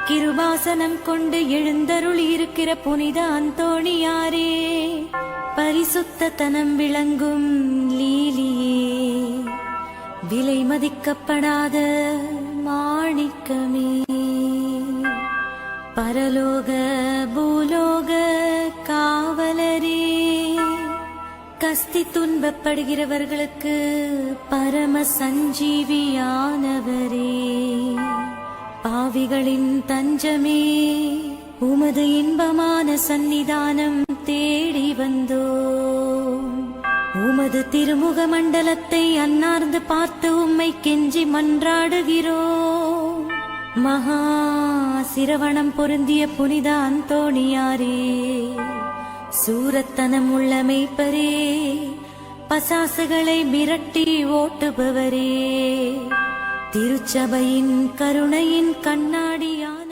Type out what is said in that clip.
கிருபாசனம் கொண்டு எழுந்தருள் இருக்கிற புனித அந்தோணியாரே, பரிசுத்தத்தனம் விளங்கும் லீலியே, விலை மதிக்கப்படாத மாணிக்கமே, பரலோக பூலோக காவலரே, கஸ்தி துன்பப்படுகிறவர்களுக்கு பரம சஞ்சீவியானவரே, பாவிகளின் தஞ்சமே, உமது இன்பமான சந்நிதானம் தேடி வந்தோ. உமது திருமுக மண்டலத்தை அன்னார்ந்து பார்த்து உம்மை கெஞ்சி மன்றாடுகிறோம். மகா சிரவணம் பொருந்திய புனித அந்தோணியாரே, சூரத்தனம் உள்ள மெய்ப்பரே, பசாசுகளை மிரட்டி ஓட்டுபவரே, திருச்சபையின் கருணையின் கண்ணாடியான